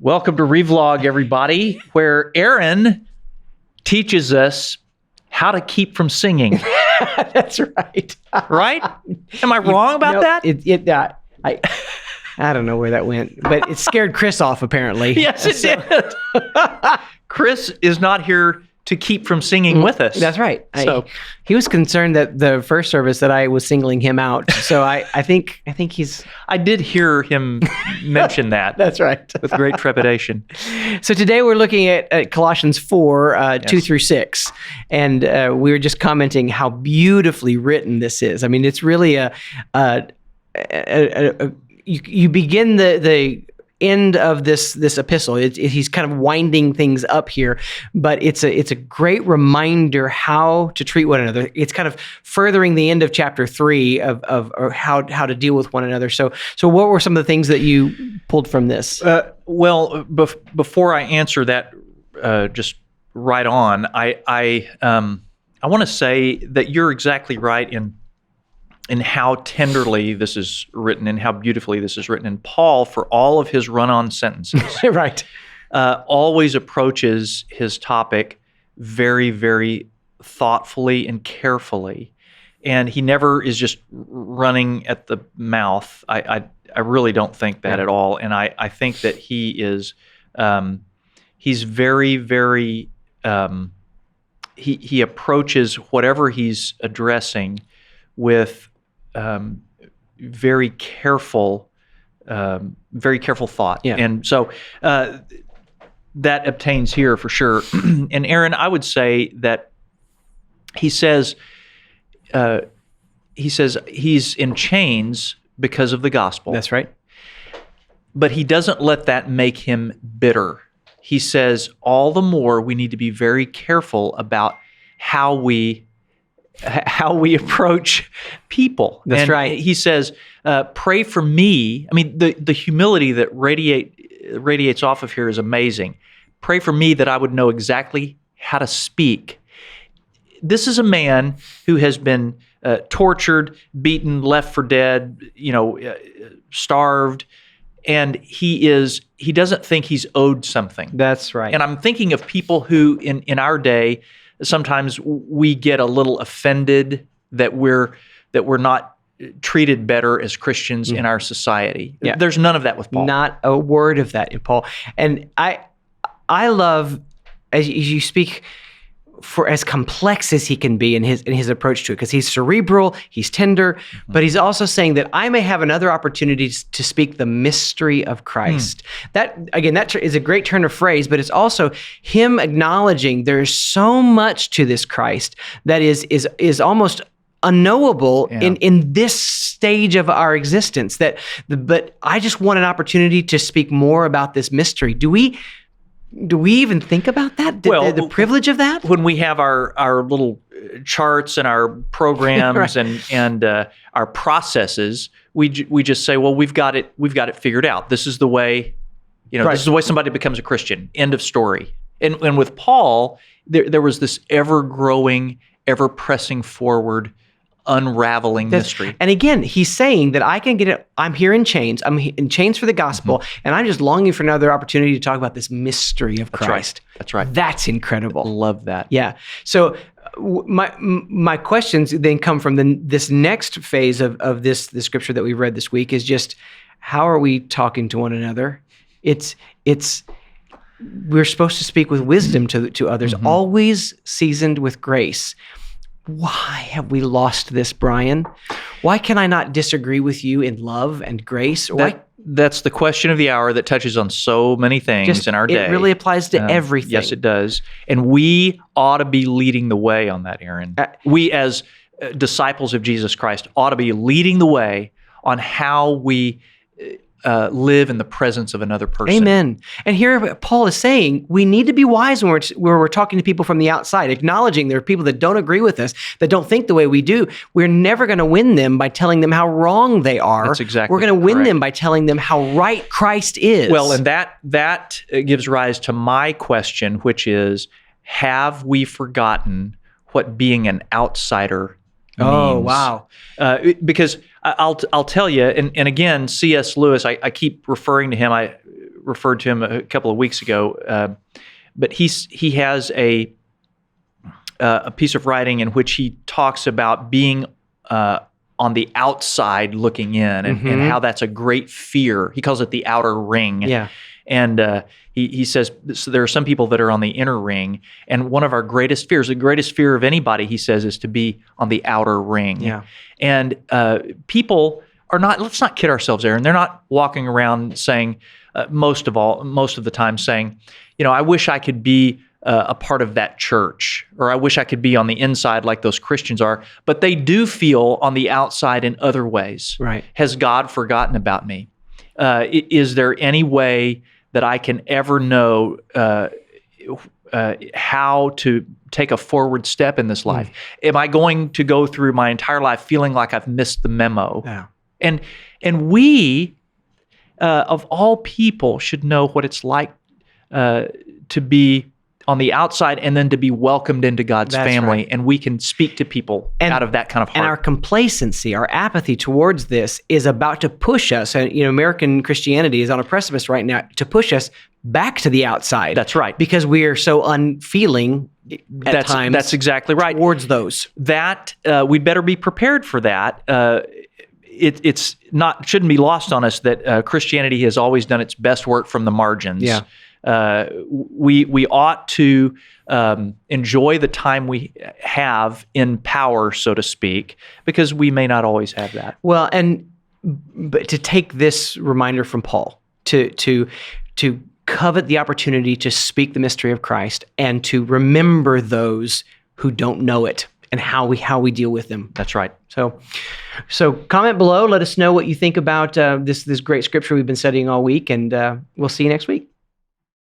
Welcome to Revlog, everybody, where Aaron teaches us how to keep from singing. That's right. Right? Am I wrong about that? I don't know where that went, but it scared Chris off, apparently. Yes, it did. Chris is not here to keep from singing with us. That's right. So he was concerned that the first service that I was singling him out. So I think he's... I did hear him mention that. That's right. With great trepidation. So today we're looking at Colossians 4, 2 through 6. And we were just commenting how beautifully written this is. I mean, it's really you begin the end of this epistle. He's kind of winding things up here, but it's a great reminder how to treat one another. It's kind of furthering the end of chapter 3 of how to deal with one another. So what were some of the things that you pulled from this? Well, before I answer that, just right on, I want to say that you're exactly right in how tenderly this is written and how beautifully this is written. And Paul, for all of his run-on sentences, right, always approaches his topic very, very thoughtfully and carefully. And he never is just running at the mouth. I really don't think that at all. And I think that he is, he's very, very, he approaches whatever he's addressing with very careful thought. Yeah. And so that obtains here for sure. And Aaron, I would say that he says he's in chains because of the gospel. That's right. But he doesn't let that make him bitter. He says all the more we need to be very careful about how we approach people. That's right. He says, pray for me. I mean, the humility that radiates off of here is amazing. Pray for me that I would know exactly how to speak. This is a man who has been tortured, beaten, left for dead, starved, and he doesn't think he's owed something. That's right. And I'm thinking of people who in our day, sometimes we get a little offended that we're not treated better as Christians in our society. Yeah. There's none of that with Paul. Not a word of that in Paul. And I love as you speak for as complex as he can be in his approach to it, because he's cerebral, he's tender, but he's also saying that I may have another opportunity to speak the mystery of Christ. That is a great turn of phrase, but it's also him acknowledging there's so much to this Christ that is almost unknowable in this stage of our existence. But I just want an opportunity to speak more about this mystery. Do we even think about that? The privilege of that? When we have our little charts and our programs right. and our processes, we just say, well, we've got it figured out. This is the way, right. This is the way somebody becomes a Christian. End of story. And with Paul, there was this ever-growing, ever-pressing forward, unraveling mystery. And again, he's saying that I can get it. I'm here in chains. I'm in chains for the gospel, and I'm just longing for another opportunity to talk about this mystery of Christ. That's right. That's incredible. Love that. Yeah. So my questions then come from this next phase of this the scripture that we read this week is just how are we talking to one another? It's we're supposed to speak with wisdom to others, always seasoned with grace. Why have we lost this, Bryan? Why can I not disagree with you in love and grace? That's the question of the hour that touches on so many things in our day. It really applies to everything. Yes, it does. And we ought to be leading the way on that, Aaron. We as disciples of Jesus Christ ought to be leading the way on how we live in the presence of another person. Amen. And here Paul is saying we need to be wise when we're talking to people from the outside, acknowledging there are people that don't agree with us, that don't think the way we do. We're never going to win them by telling them how wrong they are. That's exactly We're going to win them by telling them how right Christ is. Well, and that gives rise to my question, which is, have we forgotten what being an outsider means? Oh, wow. Because I'll tell you, and again, C.S. Lewis, I keep referring to him. I referred to him a couple of weeks ago, but he has a piece of writing in which he talks about being on the outside looking in, and how that's a great fear. He calls it the outer ring. Yeah. And he says, so there are some people that are on the inner ring, and one of our greatest fears, the greatest fear of anybody, he says, is to be on the outer ring. Yeah. And people are not, let's not kid ourselves, Aaron, they're not walking around saying, most of the time saying, I wish I could be a part of that church, or I wish I could be on the inside like those Christians are, but they do feel on the outside in other ways. Right. Has God forgotten about me? Is there any way that I can ever know how to take a forward step in this life? Am I going to go through my entire life feeling like I've missed the memo? Yeah. And we, of all people, should know what it's like to be on the outside and then to be welcomed into God's family. Right. And we can speak to people out of that kind of heart. And our complacency, our apathy towards this is about to push us. And, American Christianity is on a precipice right now to push us back to the outside. That's right. Because we are so unfeeling at times. That's exactly right. Towards those. That, we'd better be prepared for that. It's not, shouldn't be lost on us that Christianity has always done its best work from the margins. Yeah. We ought to enjoy the time we have in power, so to speak, because we may not always have that. Well, but to take this reminder from Paul, to covet the opportunity to speak the mystery of Christ and to remember those who don't know it and how we deal with them. That's right. So comment below. Let us know what you think about this great scripture we've been studying all week, and we'll see you next week.